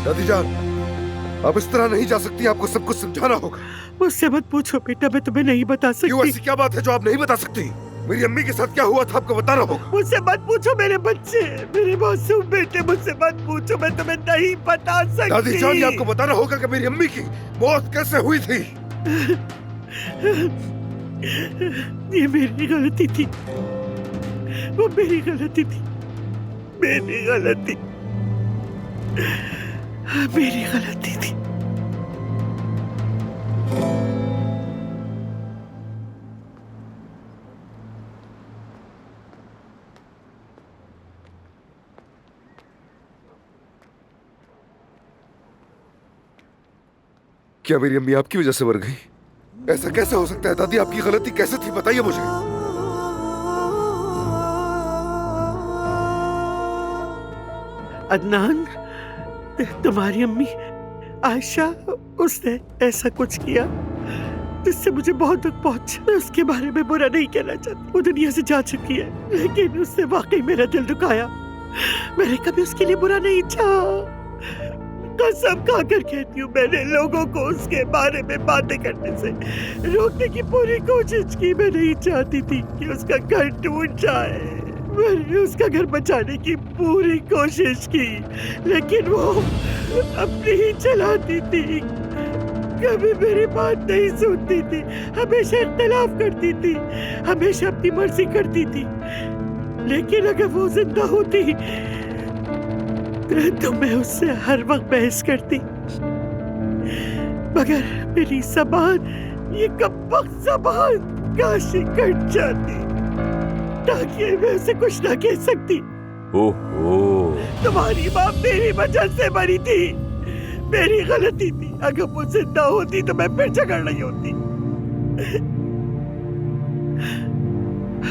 दादी जान, आप इस तरह नहीं जा सकती, आपको सब कुछ समझाना होगा। मुझसे मत पूछो बेटा, मैं तुम्हें नहीं बता क्यों? सकती। ऐसी क्या बात है जो आप नहीं बता सकती? मेरी अम्मी के साथ क्या हुआ था आपको बताना होगा। मुझसे मत पूछो मेरे बच्चे, मेरे मासूम बेटे, मुझसे मत पूछो, मैं तुम्हें नहीं बता सकती। दादी जान, ये आपको बताना होगा कि मेरी अम्मी की मौत कैसे हुई थी। ये मेरी गलती थी, वो मेरी गलती थी, मेरी गलती, मेरी गलती थी। क्या मेरी अम्मी आपकी वजह से मर गई? ऐसा कैसे हो सकता है दादी? आपकी गलती कैसे थी, बताइए मुझे। अदनान, तुम्हारी अम्मी आयशा, उसने ऐसा कुछ किया जिससे मुझे बहुत दुख पहुंचा। मैं उसके बारे में बुरा नहीं कहना चाहती, वो दुनिया से जा चुकी है, लेकिन उसने वाकई मेरा दिल दुखाया। मैंने कभी उसके लिए बुरा नहीं चाहा। कसम खाकर कहती हूँ, मैंने लोगों को उसके बारे में बातें करने से रोकने की पूरी कोशिश की। मैं नहीं चाहती थी कि उसका घर टूट जाए, मैंने उसका घर बचाने की पूरी कोशिश की, लेकिन वो अपनी ही चलाती थी, कभी मेरी बात नहीं सुनती थी, हमेशा इख्तिलाफ करती थी, हमेशा अपनी मर्जी करती थी। लेकिन अगर वो जिंदा होती तो मैं उससे हर वक्त बहस करती, मगर मेरी ज़बान, ये कमबख्त ज़बान काशी कट जाती ताकि मैं उसे कुछ ना कह सकती। ओहो, तुम्हारी माँ मेरी वजह से मरी थी, मेरी गलती थी। अगर वो जिंदा होती तो मैं फिर झगड़ रही होती।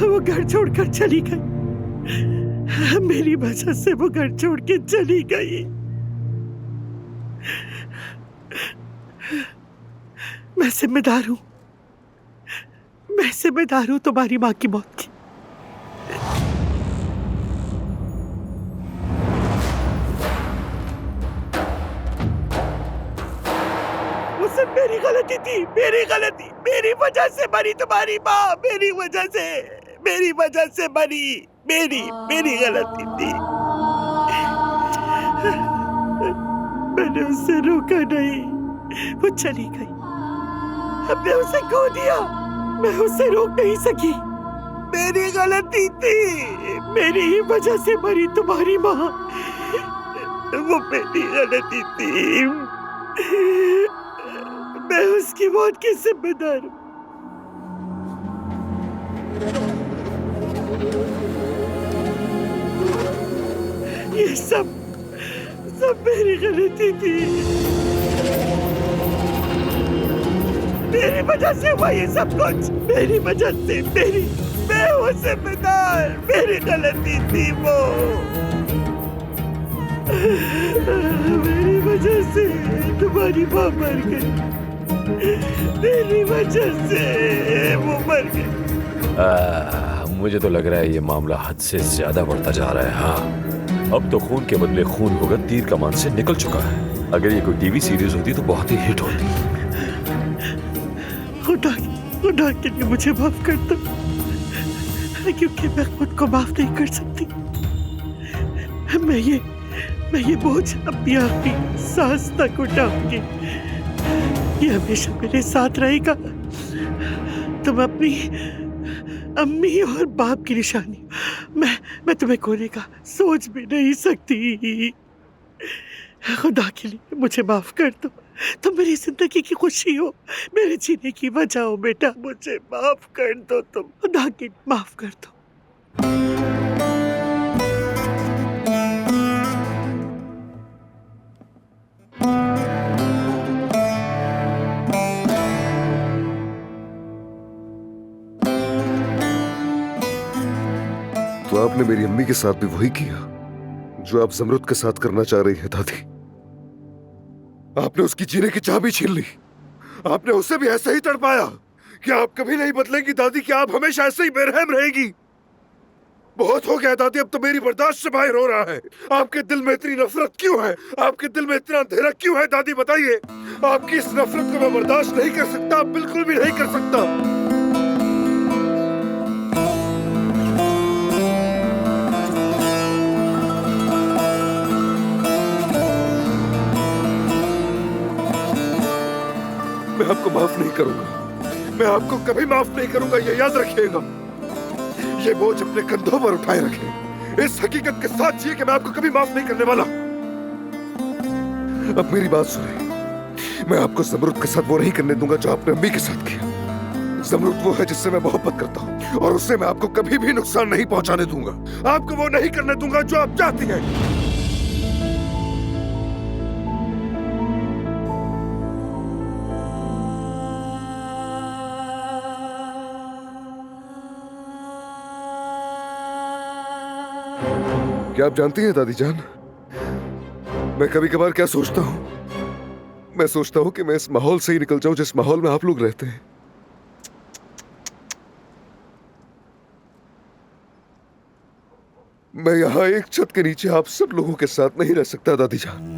वो घर छोड़कर चली गई, मेरी वजह से वो घर छोड़ के चली गई। मैं जिम्मेदार हूं, मैं जिम्मेदार हूं तुम्हारी माँ की मौत की। वो सब मेरी गलती थी, मेरी गलती, मेरी वजह से मरी तुम्हारी माँ, मेरी वजह से, मेरी वजह से मरी, मेरी गलती थी। मैंने उससे रोका नहीं, वो चली गई, हमने उसे खो दिया, मैं उसे रोक नहीं सकी, मेरी गलती थी, मेरी ही वजह से मरी तुम्हारी माँ, वो मेरी गलती थी, मैं उसकी मौत की जिम्मेदार हूँ। ये सब मेरी गलती थी, मेरी वजह से हुआ ये सब कुछ, मेरी वजह से, मैं हूँ जिम्मेदार, मेरी गलती थी वो, मेरी वजह से तुम्हारी माँ मर गई, मेरी वजह से वो मर गई। मुझे तो लग रहा है ये मामला हद से ज्यादा बढ़ता जा रहा है। हाँ, अब तो खून के बदले खून होगा तीर कमान से निकल चुका है। अगर ये कोई टीवी सीरीज होती तो बहुत ही हिट होती। खुदा के लिए मुझे माफ कर दो, क्योंकि मैं खुद को माफ नहीं कर सकती। मैं ये बोझ अपनी आखिरी सांस तक उठाऊंगी, ये हमेशा मेरे साथ रहेगा। तुम अपनी अम्मी और बाप की निशानी, मैं तुम्हें खोने का सोच भी नहीं सकती। खुदा के लिए मुझे माफ कर दो, तुम मेरी जिंदगी की खुशी हो, मेरे जीने की वजह हो बेटा, मुझे माफ कर दो, तुम खुदा के लिए माफ कर दो। तो आपने मेरी अम्मी के साथ भी वही किया जो आप जमरुद के साथ करना चाह रही है दादी। आपने उसकी जीने की चाह भी छीन ली, आपने उसे भी ऐसे ही तड़पाया। क्या आप कभी नहीं बदलेंगी दादी? क्या आप हमेशा ऐसे ही बेरहम रहेगी? बहुत हो गया दादी, अब तो मेरी बर्दाश्त से बाहर हो रहा है। आपके दिल में इतनी नफरत क्यों है? आपके दिल में इतना अंधेरा क्यों है दादी, बताइए। आपकी इस नफरत को मैं बर्दाश्त नहीं कर सकता, बिल्कुल भी नहीं कर सकता। मैं आपको माफ नहीं करूंगा, मैं आपको कभी माफ नहीं करूंगा, ये याद रखिएगा। ये बोझ अपने कंधों पर उठाए रखें, इस हकीकत के साथ जिए कि मैं आपको कभी माफ नहीं करने वाला। अब मेरी बात सुने, मैं आपको ज़मरूद के साथ वो नहीं करने दूंगा जो आपने अम्मी के साथ किया। ज़मरूद वो है जिससे मैं मोहब्बत करता हूँ और उससे मैं आपको कभी भी नुकसान नहीं पहुंचाने दूंगा। आपको वो नहीं करने दूंगा जो आप चाहती हैं। क्या आप जानती हैं दादी जान, मैं कभी कभार क्या सोचता हूं? मैं सोचता हूं कि मैं इस माहौल से ही निकल जाऊं जिस माहौल में आप लोग रहते हैं। मैं यहां एक छत के नीचे आप सब लोगों के साथ नहीं रह सकता दादी जान।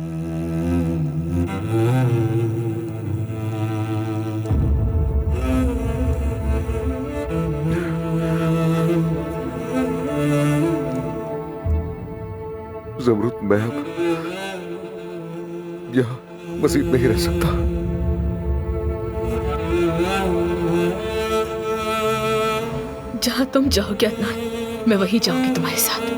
ज़मरूद, मैं अब यहाँ मज़ीद नहीं रह सकता। जहां तुम जाओगे अदनान, मैं वहीं जाऊंगी तुम्हारे साथ।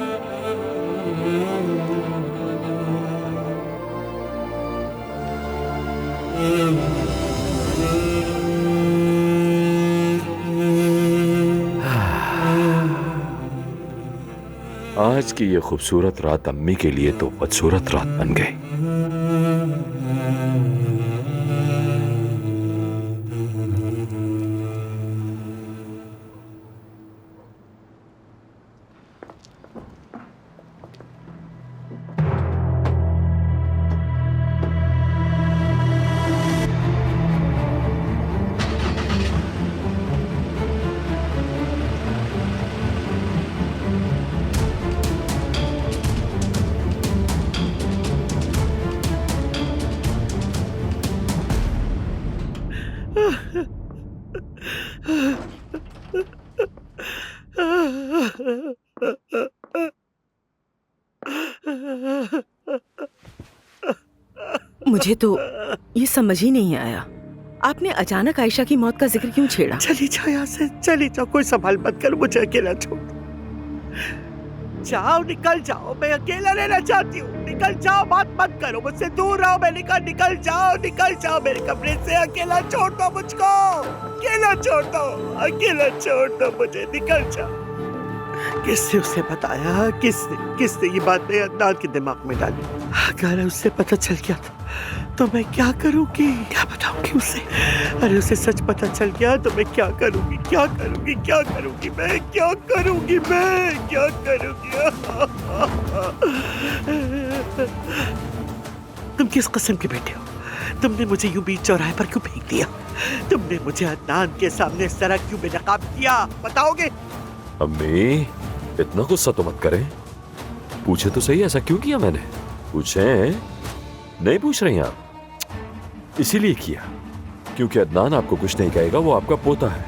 आज की ये खूबसूरत रात अम्मी के लिए तो बदसूरत रात बन गई। मुझे तो ये समझ ही नहीं आया, आपने अचानक आयशा की मौत का जिक्र क्यों छेड़ा? चली जाओ यहाँ से, चली जाओ, कोई सवाल मत करो, मुझे अकेला छोड़ दो। जाओ, निकल जाओ, मैं अकेला रहना चाहती हूँ। निकल जाओ, बात मत करो मुझसे, दूर रहो। मैं निकल जाओ मेरे कमरे से। अकेला छोड़ दो मुझको, अकेला छोड़ दो मुझे, निकल जाओ। किसने उसे बताया? किसने ये बात मेरे अदनान के दिमाग में डाली? अगर उसे पता चल गया तो मैं क्या करूंगी? क्या बताऊंगी उसे? अरे उसे सच पता चल गया तो मैं क्या करूंगी? तुम किस किस्म के बेटे हो? तुमने मुझे यूं बीच चौराहे पर क्यों फेंक दिया? तुमने मुझे अदनान के सामने इस तरह क्यों बेनकाब किया? बताओगे? अम्मी, इतना गुस्सा तो मत करें। पूछे तो सही, ऐसा क्यों किया मैंने? पूछें? नहीं पूछ रही आप? इसीलिए किया क्योंकि अदनान आपको कुछ नहीं कहेगा, वो आपका पोता है।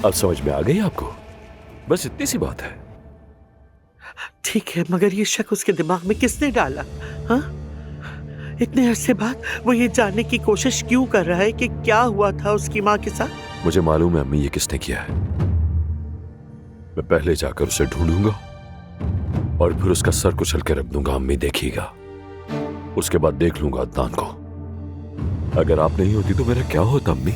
अब समझ में आ गई आपको? बस इतनी सी बात है। ठीक है, मगर ये शक उसके दिमाग में किसने डाला? हाँ, इतने अरसे बाद वो ये जानने की कोशिश क्यों कर रहा है कि क्या हुआ था उसकी माँ के साथ? मुझे मालूम है अम्मी ये किसने किया है। मैं पहले जाकर उसे ढूंढूंगा और फिर उसका सर कुचल के रख दूंगा। अम्मी देखिएगा, उसके बाद देख लूंगा अदनान को। अगर आप नहीं होती तो मेरा क्या होता अम्मी?